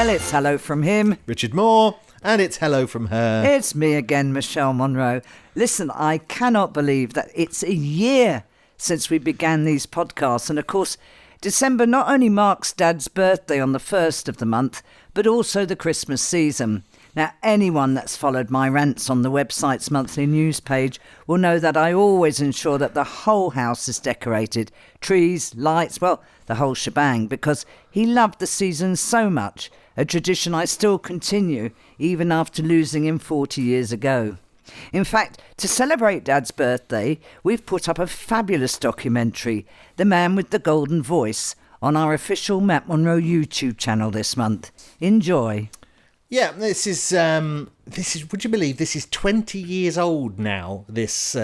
Well, it's hello from him, Richard Moore, and it's hello from her. It's me again, Michele Monro. Listen, I cannot believe that it's a year since we began these podcasts. And of course, December not only marks Dad's birthday on the 1st of the month, but also the Christmas season. Now, anyone that's followed my rants on the website's monthly news page will know that I always ensure that the whole house is decorated. Trees, lights, well, the whole shebang, because he loved the season so much, a tradition I still continue, even after losing him 40 years ago. In fact, to celebrate Dad's birthday, we've put up a fabulous documentary, The Man with the Golden Voice, on our official Matt Monro YouTube channel this month. Enjoy. Yeah, this is, would you believe this is 20 years old now, this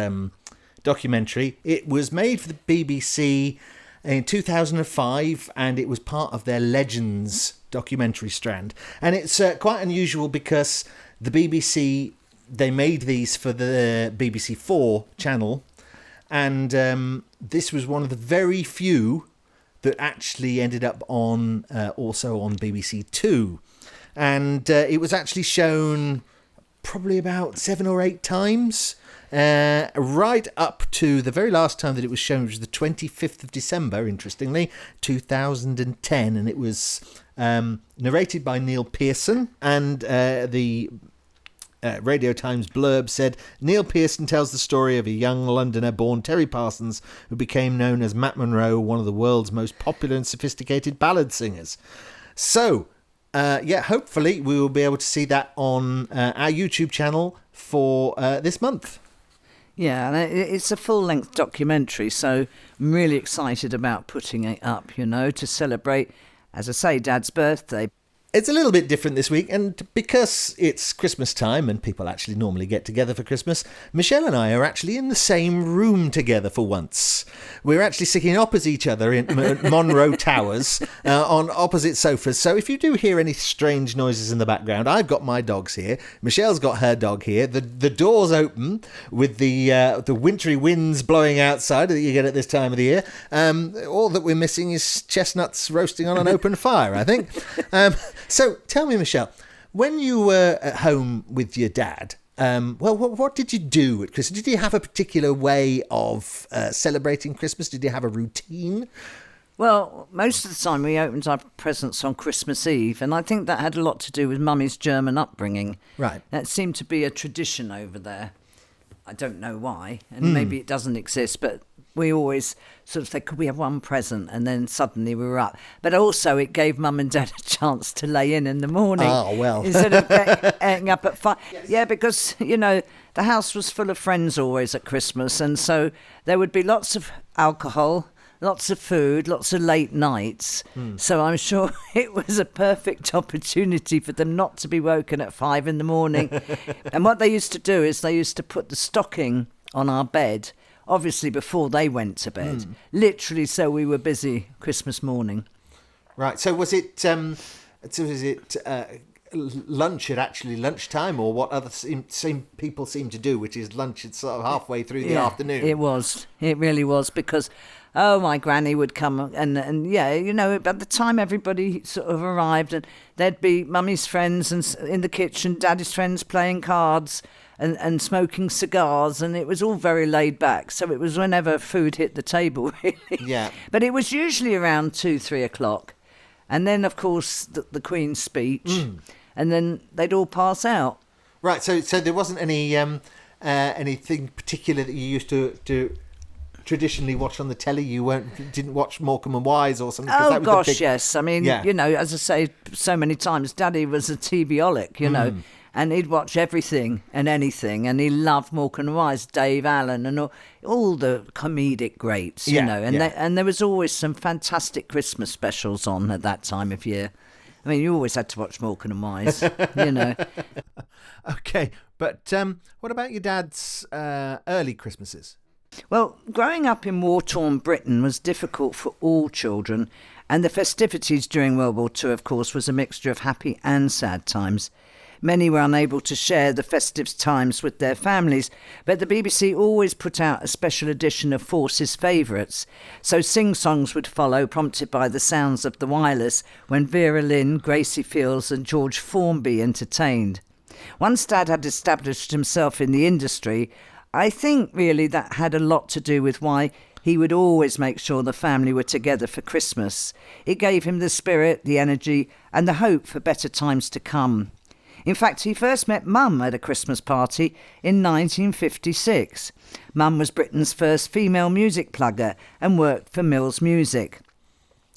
documentary. It was made for the BBC in 2005, and it was part of their Legends documentary strand. And it's quite unusual because the BBC, they made these for the BBC 4 channel, and this was one of the very few that actually ended up on also on BBC 2. And it was actually shown probably about 7 or 8 times, right up to the very last time that it was shown, which was the 25th of December, interestingly, 2010. And it was narrated by Neil Pearson, and the Radio Times blurb said, Neil Pearson tells the story of a young Londoner born Terry Parsons who became known as Matt Monro, one of the world's most popular and sophisticated ballad singers. So, hopefully we will be able to see that on our YouTube channel for this month. Yeah, it's a full-length documentary, so I'm really excited about putting it up, to celebrate, as I say, Dad's birthday. It's a little bit different this week, and because it's Christmas time and people actually normally get together for Christmas, Michele and I are actually in the same room together for once. We're actually sitting opposite each other in Monro Towers on opposite sofas. So if you do hear any strange noises in the background, I've got my dogs here. Michele's got her dog here. The door's open with the wintry winds blowing outside that you get at this time of the year. All that we're missing is chestnuts roasting on an open fire, I think. So tell me, Michele, when you were at home with your dad, what did you do at Christmas? Did you have a particular way of celebrating Christmas? Did you have a routine? Well, most of the time we opened our presents on Christmas Eve, and I think that had a lot to do with Mummy's German upbringing. Right. That seemed to be a tradition over there. I don't know why, and maybe it doesn't exist, but we always sort of said, could we have one present? And then suddenly we were up. But also it gave Mum and Dad a chance to lay in the morning. Oh, well. Instead of getting up at 5. Yes. Yeah, because, the house was full of friends always at Christmas. And so there would be lots of alcohol, lots of food, lots of late nights. So I'm sure it was a perfect opportunity for them not to be woken at 5 in the morning. And what they used to do is they used to put the stocking on our bed, obviously before they went to bed, literally so we were busy Christmas morning. Right, so was it lunch at actually lunchtime, or what other same people seem to do, which is lunch at sort of halfway through the afternoon? It really was, because my granny would come and by the time everybody sort of arrived, and there'd be Mummy's friends and in the kitchen, Daddy's friends playing cards and smoking cigars, and it was all very laid back. So it was whenever food hit the table, really. Yeah. But it was usually around 2-3 o'clock. And then, of course, the Queen's speech, and then they'd all pass out. Right, so there wasn't anything particular that you used to traditionally watch on the telly? You didn't watch Morecambe and Wise or something? Oh, gosh, yes. I mean, as I say so many times, Daddy was a TV-olic, and he'd watch everything and anything, and he loved Morecambe and Wise, Dave Allen, and all the comedic greats, and there was always some fantastic Christmas specials on at that time of year. I mean, you always had to watch Morecambe and Wise, Okay, but what about your dad's early Christmases? Well, growing up in war-torn Britain was difficult for all children, and the festivities during World War II, of course, was a mixture of happy and sad times. Many were unable to share the festive times with their families, but the BBC always put out a special edition of Force's favourites. So sing-songs would follow, prompted by the sounds of the wireless, when Vera Lynn, Gracie Fields and George Formby entertained. Once Dad had established himself in the industry, I think really that had a lot to do with why he would always make sure the family were together for Christmas. It gave him the spirit, the energy and the hope for better times to come. In fact, he first met Mum at a Christmas party in 1956. Mum was Britain's first female music plugger and worked for Mills Music.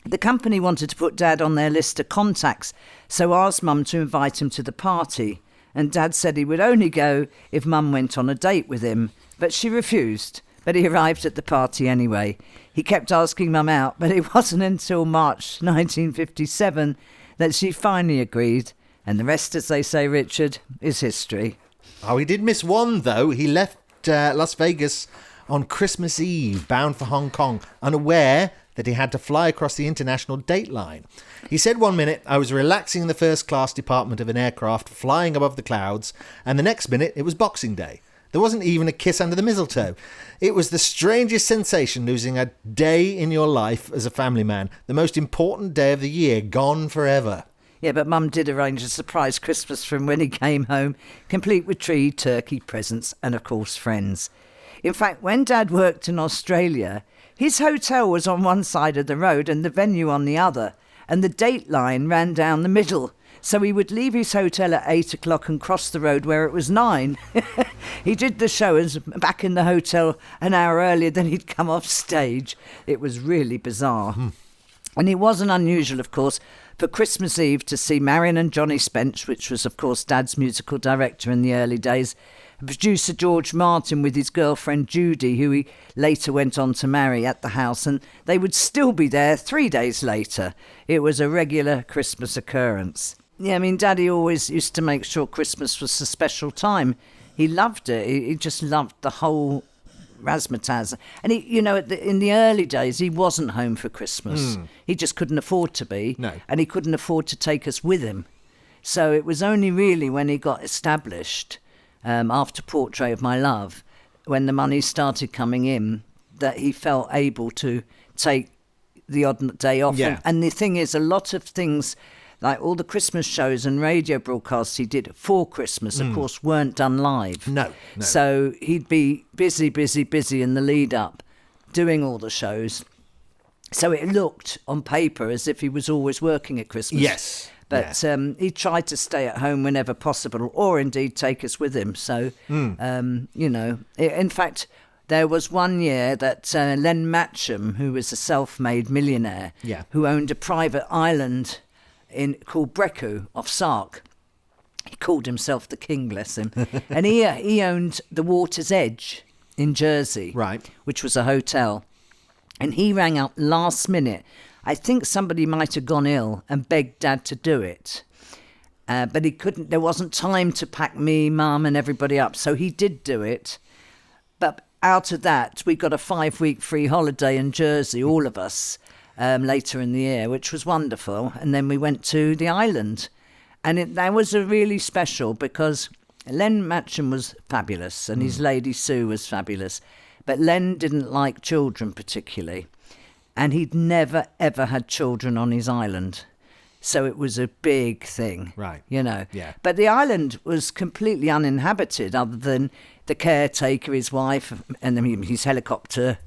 The company wanted to put Dad on their list of contacts, so asked Mum to invite him to the party. And Dad said he would only go if Mum went on a date with him, but she refused. But he arrived at the party anyway. He kept asking Mum out, but it wasn't until March 1957 that she finally agreed. And the rest, as they say, Richard, is history. Oh, he did miss one, though. He left Las Vegas on Christmas Eve, bound for Hong Kong, unaware that he had to fly across the international date line. He said one minute, I was relaxing in the first class department of an aircraft flying above the clouds, and the next minute it was Boxing Day. There wasn't even a kiss under the mistletoe. It was the strangest sensation, losing a day in your life as a family man, the most important day of the year, gone forever. Yeah, but Mum did arrange a surprise Christmas for him when he came home, complete with tree, turkey, presents and, of course, friends. In fact, when Dad worked in Australia, his hotel was on one side of the road and the venue on the other, and the date line ran down the middle. So he would leave his hotel at 8 o'clock and cross the road where it was 9. He did the show and was back in the hotel an hour earlier than he'd come off stage. It was really bizarre. And it wasn't unusual, of course, for Christmas Eve to see Marion and Johnny Spence, which was, of course, Dad's musical director in the early days, producer George Martin with his girlfriend Judy, who he later went on to marry, at the house, and they would still be there 3 days later. It was a regular Christmas occurrence. Yeah, I mean, Daddy always used to make sure Christmas was a special time. He loved it. He just loved the whole razzmatazz. And, in the early days, he wasn't home for Christmas. He just couldn't afford to be. No. And he couldn't afford to take us with him. So it was only really when he got established, after Portrait of My Love, when the money started coming in, that he felt able to take the odd day off. Yeah. And the thing is, a lot of things, like all the Christmas shows and radio broadcasts he did for Christmas, of course, weren't done live. No. So he'd be busy in the lead up, doing all the shows. So it looked on paper as if he was always working at Christmas. Yes. But he tried to stay at home whenever possible, or indeed take us with him. So, in fact, there was one year that Len Matcham, who was a self-made millionaire, who owned a private island called Breccu off Sark. He called himself the king, bless him. And he owned the Water's Edge in Jersey, right, which was a hotel. And he rang up last minute. I think somebody might have gone ill and begged Dad to do it. But he couldn't. There wasn't time to pack me, Mum and everybody up. So he did do it. But out of that, we got a 5-week free holiday in Jersey, all of us, later in the year, which was wonderful. And then we went to the island. And that was a really special, because Len Matcham was fabulous and his lady Sue was fabulous. But Len didn't like children particularly. And he'd never, ever had children on his island. So it was a big thing. Right. Yeah. But the island was completely uninhabited, other than the caretaker, his wife, and then his helicopter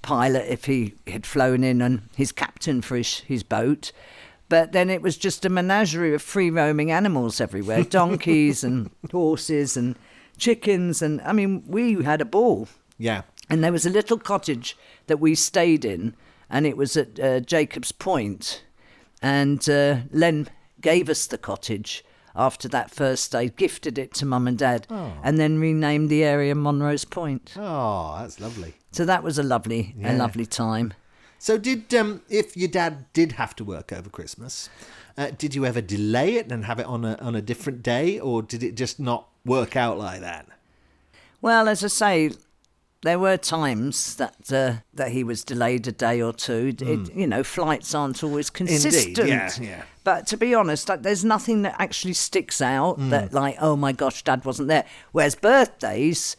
pilot, if he had flown in, and his captain for his boat. But then it was just a menagerie of free-roaming animals everywhere. Donkeys and horses and chickens. And, I mean, we had a ball. Yeah. And there was a little cottage that we stayed in, and it was at Jacob's Point. And Len gave us the cottage after that first day, gifted it to Mum and Dad, and then renamed the area Monro's Point. Oh, that's lovely. So that was a lovely time. So if your dad did have to work over Christmas, did you ever delay it and have it on a different day, or did it just not work out like that? Well, as I say, there were times that he was delayed a day or two. Flights aren't always consistent. Indeed, yeah. But to be honest, there's nothing that actually sticks out that like, oh my gosh, Dad wasn't there. Whereas birthdays,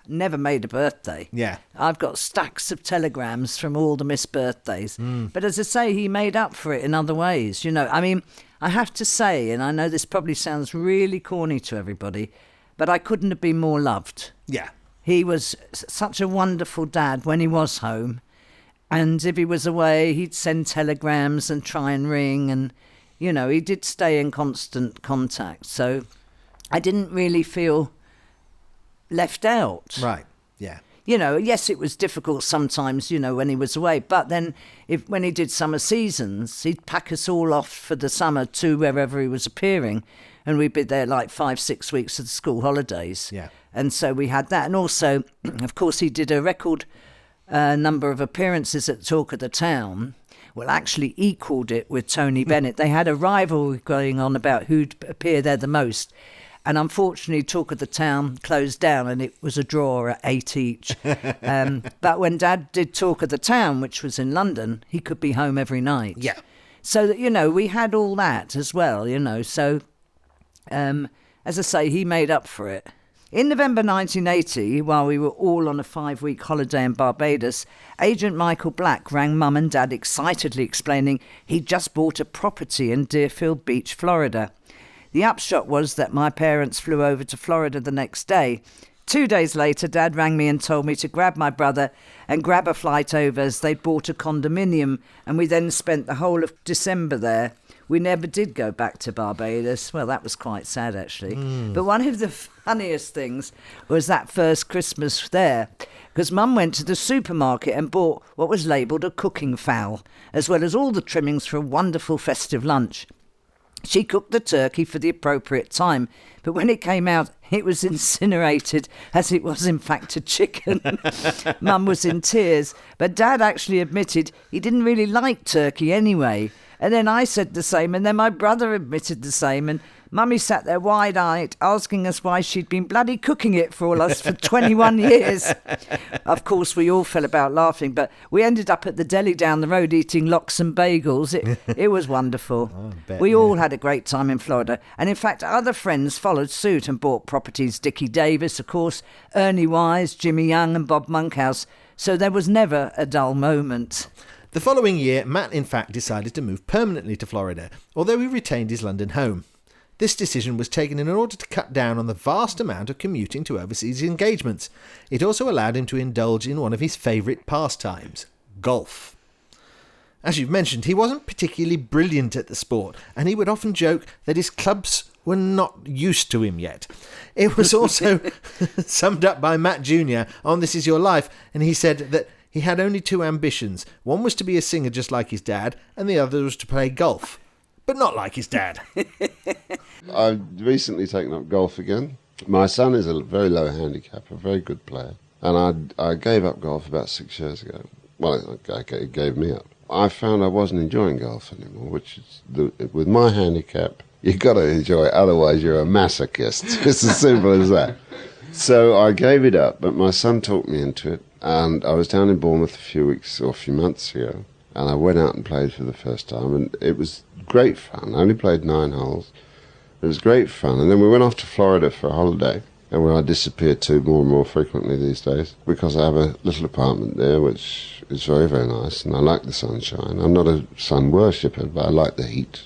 never made a birthday. Yeah. I've got stacks of telegrams from all the missed birthdays. But as I say, he made up for it in other ways. I mean, I have to say, and I know this probably sounds really corny to everybody, but I couldn't have been more loved. Yeah. He was such a wonderful dad when he was home. And if he was away, he'd send telegrams and try and ring. And, he did stay in constant contact. So I didn't really feel left out. Right, yeah. Yes, it was difficult sometimes, when he was away. But then when he did summer seasons, he'd pack us all off for the summer to wherever he was appearing. And we'd be there like 5-6 weeks of the school holidays. Yeah. And so we had that. And also, of course, he did a record number of appearances at Talk of the Town. Well, actually equalled it with Tony Bennett. They had a rivalry going on about who'd appear there the most. And unfortunately, Talk of the Town closed down and it was a draw at 8 each. But when Dad did Talk of the Town, which was in London, he could be home every night. Yeah. So that, we had all that as well, So, as I say, he made up for it. In November 1980, while we were all on a 5-week holiday in Barbados, Agent Michael Black rang Mum and Dad excitedly explaining he'd just bought a property in Deerfield Beach, Florida. The upshot was that my parents flew over to Florida the next day. 2 days later, Dad rang me and told me to grab my brother and grab a flight over as they'd bought a condominium, and we then spent the whole of December there. We never did go back to Barbados. Well, that was quite sad, actually. But one of the funniest things was that first Christmas there, because Mum went to the supermarket and bought what was labelled a cooking fowl, as well as all the trimmings for a wonderful festive lunch. She cooked the turkey for the appropriate time, but when it came out, it was incinerated, as it was in fact a chicken. Mum was in tears, but Dad actually admitted he didn't really like turkey anyway. And then I said the same, and then my brother admitted the same, and Mummy sat there wide-eyed, asking us why she'd been bloody cooking it for all us for 21 years. Of course, we all fell about laughing, but we ended up at the deli down the road eating lox and bagels. It was wonderful. We all had a great time in Florida. And in fact, other friends followed suit and bought properties. Dickie Davis, of course, Ernie Wise, Jimmy Young and Bob Monkhouse. So there was never a dull moment. The following year, Matt in fact decided to move permanently to Florida, although he retained his London home. This decision was taken in order to cut down on the vast amount of commuting to overseas engagements. It also allowed him to indulge in one of his favourite pastimes, golf. As you've mentioned, he wasn't particularly brilliant at the sport, and he would often joke that his clubs were not used to him yet. It was also summed up by Matt Jr. on This Is Your Life, and he said that he had only 2 ambitions. One was to be a singer just like his dad, and the other was to play golf, but not like his dad. I've recently taken up golf again. My son is a very low handicap, a very good player, and I gave up golf about 6 years ago. Well, I gave me up. I found I wasn't enjoying golf anymore, which is, with my handicap, you've got to enjoy it, otherwise you're a masochist. It's as simple as that. So I gave it up, but my son talked me into it, and I was down in Bournemouth a few months ago, and I went out and played for the first time, and it was great fun. I only played 9 holes. It was great fun, and then we went off to Florida for a holiday, and where I disappear to more and more frequently these days, because I have a little apartment there, which is very, very nice, and I like the sunshine. I'm not a sun worshipper, but I like the heat,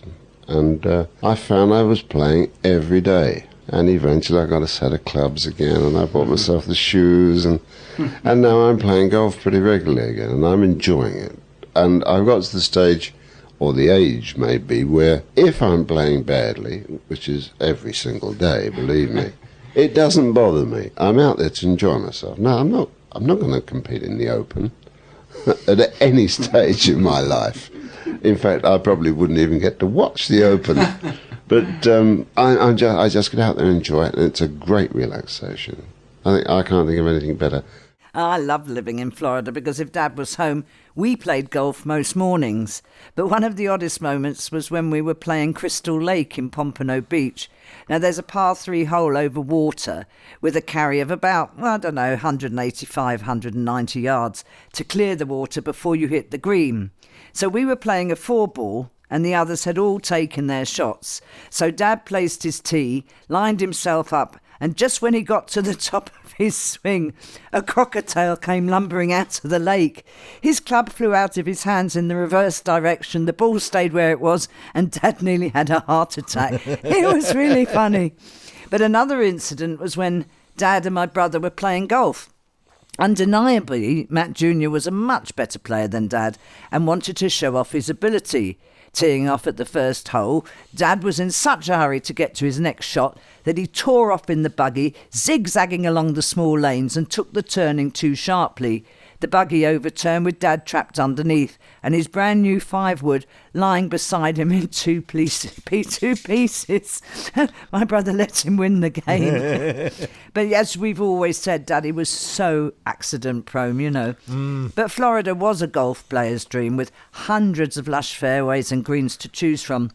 and I found I was playing every day. And eventually I got a set of clubs again, and I bought myself the shoes, and now I'm playing golf pretty regularly again, and I'm enjoying it. And I've got to the stage, or the age maybe, where if I'm playing badly, which is every single day, believe me, it doesn't bother me. I'm out there to enjoy myself. No, I'm not going to compete in the Open at any stage in my life. In fact, I probably wouldn't even get to watch the Open. But I just get out there and enjoy it, and it's a great relaxation. I can't think of anything better. I loved living in Florida because if Dad was home, we played golf most mornings. But one of the oddest moments was when we were playing Crystal Lake in Pompano Beach. Now, there's a par 3 hole over water with a carry of about, 185, 190 yards to clear the water before you hit the green. So we were playing a 4-ball and the others had all taken their shots. So Dad placed his tee, lined himself up, and just when he got to the top of his swing, a crocodile came lumbering out of the lake. His club flew out of his hands in the reverse direction. The ball stayed where it was, and Dad nearly had a heart attack. It was really funny. But another incident was when Dad and my brother were playing golf. Undeniably, Matt Jr. was a much better player than Dad and wanted to show off his ability. Teeing off at the first hole, Dad was in such a hurry to get to his next shot that he tore off in the buggy, zigzagging along the small lanes, and took the turning too sharply. The buggy overturned with Dad trapped underneath and his brand new 5-wood lying beside him in two pieces. My brother let him win the game. But as we've always said, Daddy was so accident prone, you know. But Florida was a golf player's dream with hundreds of lush fairways and greens to choose from.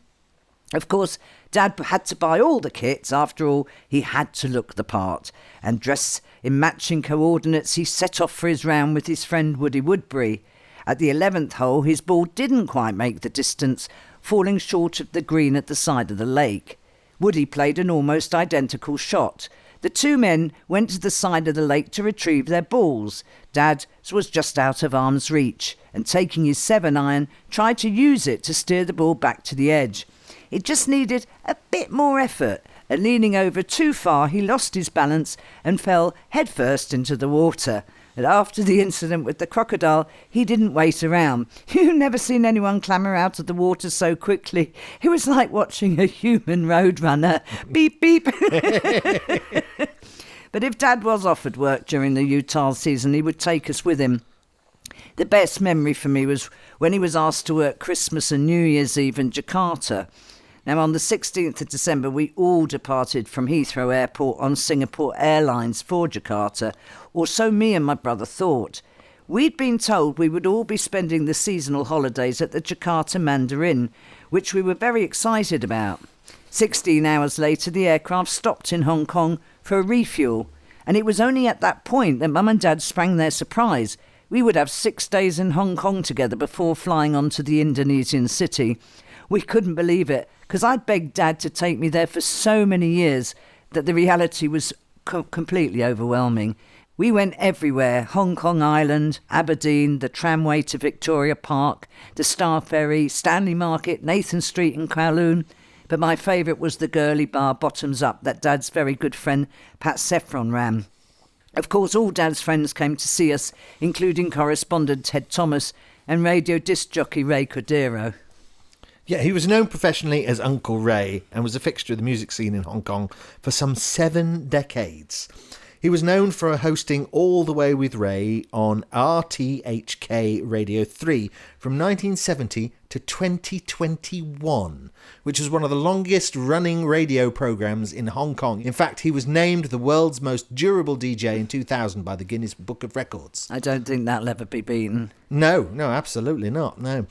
Of course, Dad had to buy all the kits. After all, he had to look the part. And dressed in matching coordinates, he set off for his round with his friend Woody Woodbury. At the 11th hole, his ball didn't quite make the distance, falling short of the green at the side of the lake. Woody played an almost identical shot. The two men went to the side of the lake to retrieve their balls. Dad was just out of arm's reach, and taking his 7-iron, tried to use it to steer the ball back to the edge. It just needed a bit more effort, and leaning over too far, he lost his balance and fell headfirst into the water. And after the incident with the crocodile, he didn't wait around. You've never seen anyone clamber out of the water so quickly. It was like watching a human roadrunner. Beep, beep. But if Dad was offered work during the Utah season, he would take us with him. The best memory for me was when he was asked to work Christmas and New Year's Eve in Jakarta. Now, on the 16th of December, we all departed from Heathrow Airport on Singapore Airlines for Jakarta, or so me and my brother thought. We'd been told we would all be spending the seasonal holidays at the Jakarta Mandarin, which we were very excited about. 16 hours later, the aircraft stopped in Hong Kong for a refuel, and it was only at that point that Mum and Dad sprang their surprise. We would have 6 days in Hong Kong together before flying on to the Indonesian city. We couldn't believe it, because I'd begged Dad to take me there for so many years that the reality was completely overwhelming. We went everywhere: Hong Kong Island, Aberdeen, the tramway to Victoria Park, the Star Ferry, Stanley Market, Nathan Street and Kowloon. But my favourite was the girly bar Bottoms Up that Dad's very good friend Pat Seffron ran. Of course, all Dad's friends came to see us, including correspondent Ted Thomas and radio disc jockey Ray Cordero. Yeah, he was known professionally as Uncle Ray and was a fixture of the music scene in Hong Kong for some 7 decades. He was known for hosting All the Way with Ray on RTHK Radio 3 from 1970 to 2021, which was one of the longest running radio programmes in Hong Kong. In fact, he was named the world's most durable DJ in 2000 by the Guinness Book of Records. I don't think that'll ever be beaten. No, absolutely not, no.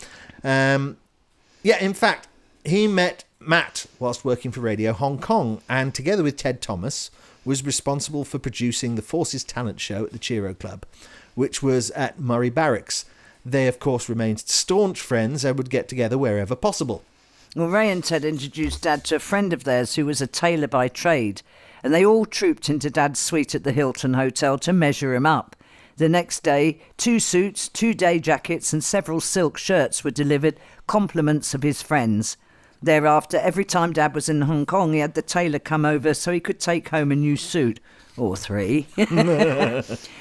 Yeah, in fact, he met Matt whilst working for Radio Hong Kong, and together with Ted Thomas was responsible for producing the Forces talent show at the Chiro Club, which was at Murray Barracks. They, of course, remained staunch friends and would get together wherever possible. Well, Ray and Ted introduced Dad to a friend of theirs who was a tailor by trade, and they all trooped into Dad's suite at the Hilton Hotel to measure him up. The next day, 2 suits, 2 day jackets and several silk shirts were delivered, compliments of his friends. Thereafter, every time Dad was in Hong Kong, he had the tailor come over so he could take home a new suit, or 3.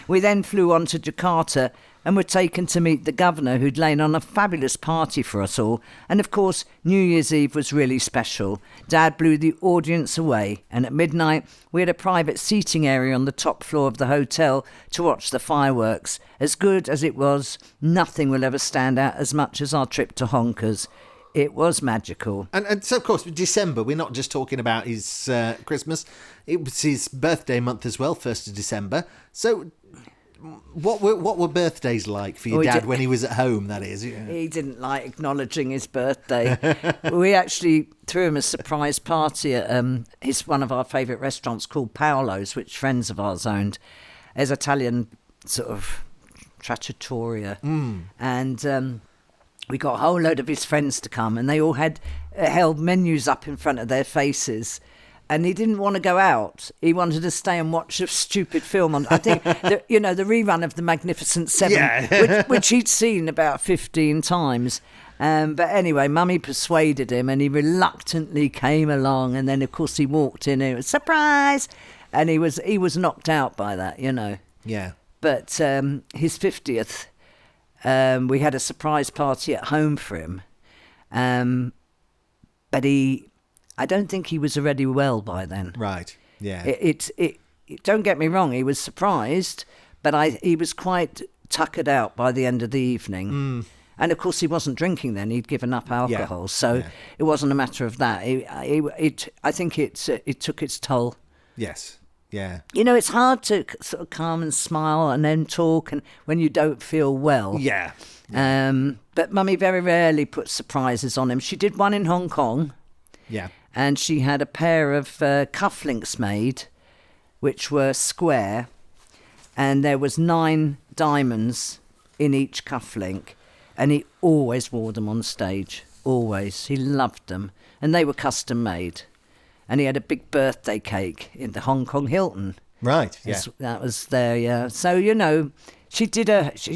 We then flew on to Jakarta and were taken to meet the governor, who'd laid on a fabulous party for us all. And of course, New Year's Eve was really special. Dad blew the audience away, and at midnight we had a private seating area on the top floor of the hotel to watch the fireworks. As good as it was, nothing will ever stand out as much as our trip to Honkers. It was magical. And so, of course, December, we're not just talking about his Christmas. It was his birthday month as well, 1st of December. So what were birthdays like for your dad when he was at home, that is? Yeah. He didn't like acknowledging his birthday. We actually threw him a surprise party at one of our favourite restaurants called Paolo's, which friends of ours owned. There's Italian sort of trattoria. And we got a whole load of his friends to come, and they all had held menus up in front of their faces. And he didn't want to go out. He wanted to stay and watch a stupid film on, I think, the rerun of The Magnificent Seven, which he'd seen about 15 times. But anyway, Mummy persuaded him, and he reluctantly came along. And then, of course, he walked in, and it was surprise, and he was knocked out by that, Yeah. But his 50th, we had a surprise party at home for him, but I don't think he was already well by then. Right. Yeah. It don't get me wrong, he was surprised, but he was quite tuckered out by the end of the evening. And of course, he wasn't drinking then; he'd given up alcohol, so it wasn't a matter of that. I think it took its toll. Yes. Yeah. It's hard to sort of calm and smile and then talk, and when you don't feel well. Yeah. But Mummy very rarely put surprises on him. She did one in Hong Kong. Yeah. And she had a pair of cufflinks made, which were square, and there was 9 diamonds in each cufflink, and he always wore them on stage. Always. He loved them. And they were custom made. And he had a big birthday cake in the Hong Kong Hilton. Right, yeah. That was there, yeah. So, she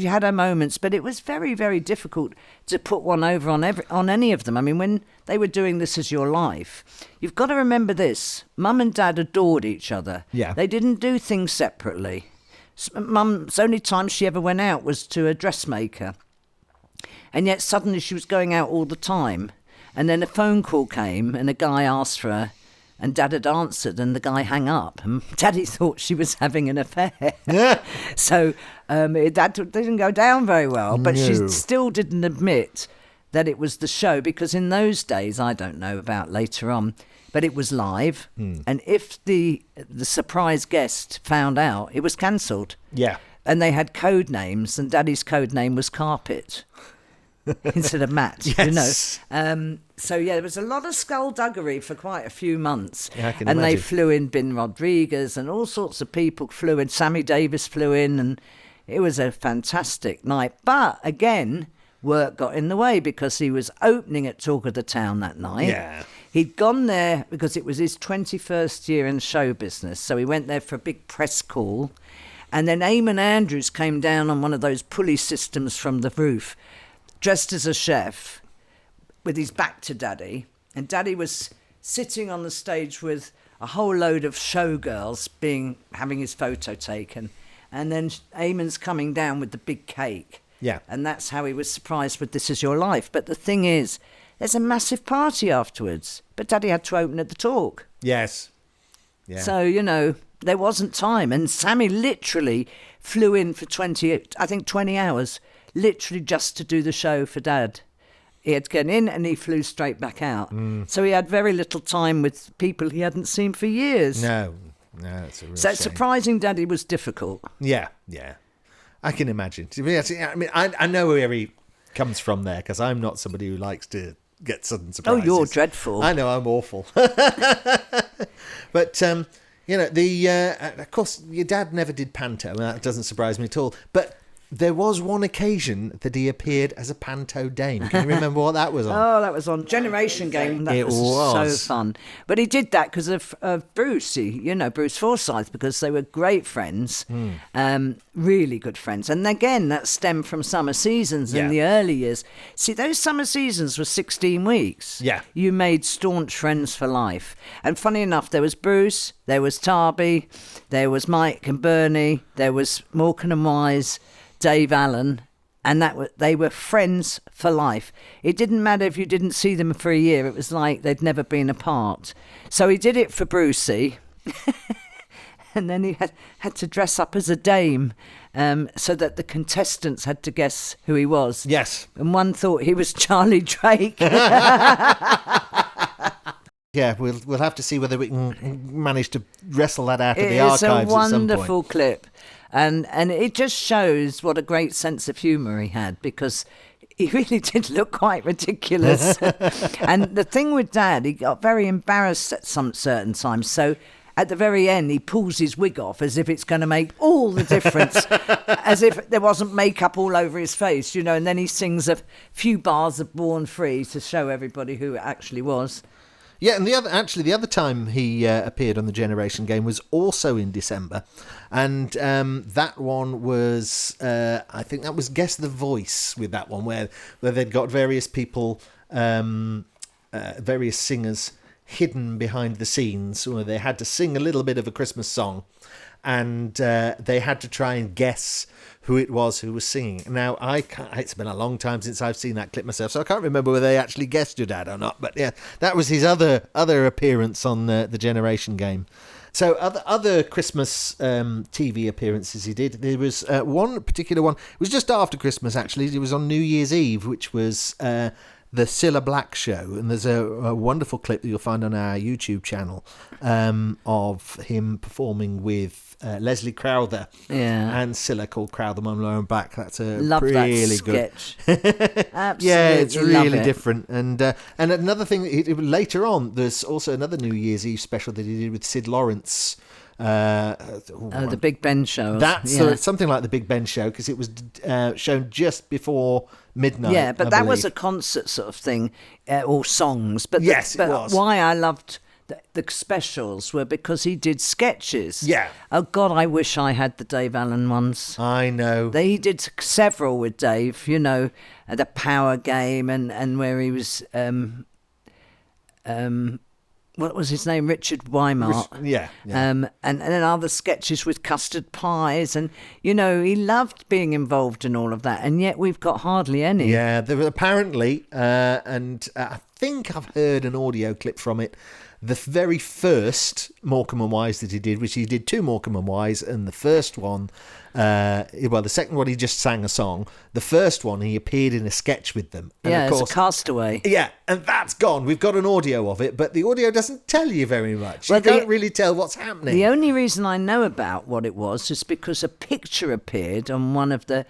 had her moments, but it was very, very difficult to put one over on any of them. I mean, when they were doing This Is Your Life, you've got to remember this. Mum and Dad adored each other. Yeah. They didn't do things separately. Mum's only time she ever went out was to a dressmaker. And yet suddenly she was going out all the time. And then a phone call came and a guy asked for her. And Dad had answered, and the guy hung up. And Daddy thought she was having an affair. So that didn't go down very well. But she still didn't admit that it was the show, because in those days, I don't know about later on, but it was live. And if the surprise guest found out, it was cancelled. Yeah. And they had code names, and Daddy's code name was Carpet instead of Matt. Yes. So, there was a lot of skullduggery for quite a few months. Yeah, I can and imagine. they flew in Bin Rodriguez, and all sorts of people flew in. Sammy Davis flew in, and it was a fantastic night. But, again, work got in the way, because he was opening at Talk of the Town that night. Yeah. He'd gone there because it was his 21st year in show business. So he went there for a big press call. And then Eamon Andrews came down on one of those pulley systems from the roof, dressed as a chef, with his back to Daddy, and Daddy was sitting on the stage with a whole load of showgirls having his photo taken, and then Eamon's coming down with the big cake. Yeah. And that's how he was surprised with This Is Your Life. But the thing is, there's a massive party afterwards, but Daddy had to open at the Talk. Yes. Yeah. So, there wasn't time, and Sammy literally flew in for 20 hours, literally just to do the show for Dad. He had gone in and he flew straight back out. So he had very little time with people he hadn't seen for years. No, it's a real So shame. surprising Daddy was difficult. Yeah. I can imagine. I mean, I know where he comes from there, because I'm not somebody who likes to get sudden surprises. Oh, you're dreadful. I know, I'm awful. But, of course, your dad never did panto, and that doesn't surprise me at all. But there was one occasion that he appeared as a panto dame. Can you remember what that was on? Oh, that was on Generation Game. That was so fun. But he did that because of Bruce, Bruce Forsyth, because they were great friends, really good friends. And again, that stemmed from summer seasons in the early years. See, those summer seasons were 16 weeks. Yeah. You made staunch friends for life. And funny enough, there was Bruce, there was Tarby, there was Mike and Bernie, there was Morecambe and Wise, Dave Allen, and they were friends for life. It didn't matter if you didn't see them for a year. It was like they'd never been apart. So he did it for Brucey, and then he had to dress up as a dame, so that the contestants had to guess who he was. Yes. And one thought he was Charlie Drake. Yeah, we'll have to see whether we can manage to wrestle that out of the archives at some point. It's a wonderful clip. And it just shows what a great sense of humour he had, because he really did look quite ridiculous. And the thing with Dad, he got very embarrassed at some certain times. So at the very end, he pulls his wig off as if it's going to make all the difference, as if there wasn't makeup all over his face, you know. And then he sings a few bars of Born Free to show everybody who it actually was. Yeah, and the other time he appeared on the Generation Game was also in December, and that one was I think that was Guess the Voice with that one, where they'd got various people, various singers hidden behind the scenes, where they had to sing a little bit of a Christmas song, and they had to try and guess who it was who was singing. Now, it's been a long time since I've seen that clip myself, so I can't remember whether they actually guessed your dad or not. But yeah, that was his other appearance on the Generation Game. So other Christmas TV appearances he did. There was one particular one. It was just after Christmas, actually. It was on New Year's Eve, which was the Cilla Black Show, and there's a wonderful clip that you'll find on our YouTube channel of him performing with Leslie Crowther and Cilla, called Crowther, Monro and Back. That's a love really that sketch. good. Absolutely, yeah, it's really love it. different. And another thing, later on, there's also another New Year's Eve special that he did with Sid Lawrence. The Big Ben Show. That's something like the Big Ben Show, because it was shown just before midnight. Yeah, but that was a concert sort of thing, or songs. But yes, it was. Why I loved the specials were because he did sketches. Yeah. Oh God, I wish I had the Dave Allen ones. I know. He did several with Dave. You know, the Power Game and where he was. What was his name? Richard Weimar. Yeah. And then other sketches with custard pies. And, you know, he loved being involved in all of that. And yet we've got hardly any. Yeah, there were apparently, and I think I've heard an audio clip from it, the very first Morecambe and Wise that he did, which he did 2 Morecambe and Wise, and the first one, the second one he just sang a song. The first one he appeared in a sketch with them. And yeah, of course, it's a Castaway. Yeah, and that's gone. We've got an audio of it, but the audio doesn't tell you very much. Well, you can't really tell what's happening. The only reason I know about what it was is because a picture appeared on one of the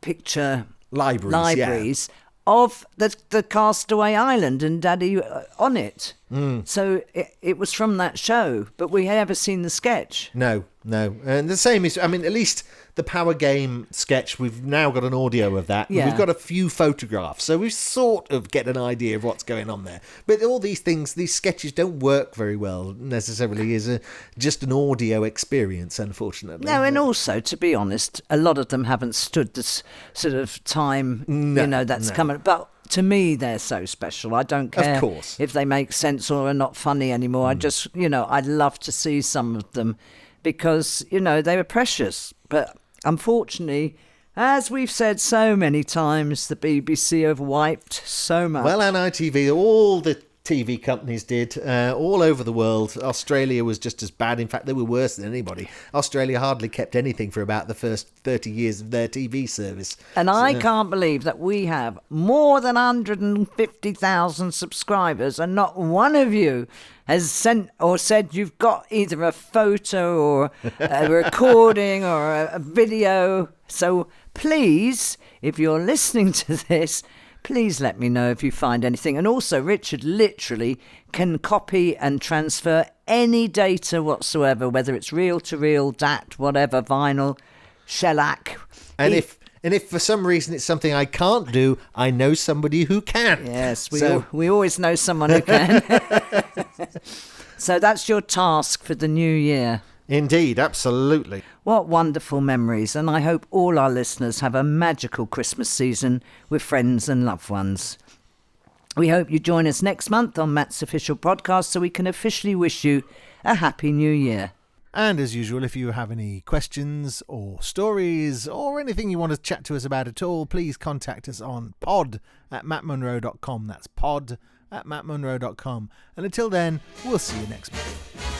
picture libraries of the Castaway Island and Daddy on it. So it was from that show, but we had never seen the sketch. No. And the same is, at least the Power Game sketch, we've now got an audio of that. Yeah. We've got a few photographs, so we sort of get an idea of what's going on there. But all these things, these sketches don't work very well necessarily as just an audio experience, unfortunately. No, and also, to be honest, a lot of them haven't stood this sort of time, that's coming. But to me, they're so special. I don't care of course. if they make sense or are not funny anymore. I just, I'd love to see some of them because, they were precious. But unfortunately, as we've said so many times, the BBC have wiped so much. Well, and ITV, all the TV companies did, all over the world. Australia was just as bad. In fact, they were worse than anybody. Australia hardly kept anything for about the first 30 years of their TV service. And I can't believe that we have more than 150,000 subscribers and not one of you has sent or said you've got either a photo or a recording or a video. So please, if you're listening to this, please let me know if you find anything. And also, Richard literally can copy and transfer any data whatsoever, whether it's reel-to-reel, DAT, whatever, vinyl, shellac. And if for some reason it's something I can't do, I know somebody who can. Yes, we always know someone who can. So that's your task for the new year. Indeed, absolutely. What wonderful memories, and I hope all our listeners have a magical Christmas season with friends and loved ones. We hope you join us next month on Matt's official podcast so we can officially wish you a happy new year. And as usual, if you have any questions or stories or anything you want to chat to us about at all, please contact us on pod@mattmonro.com. That's pod@mattmonro.com. And until then, we'll see you next month.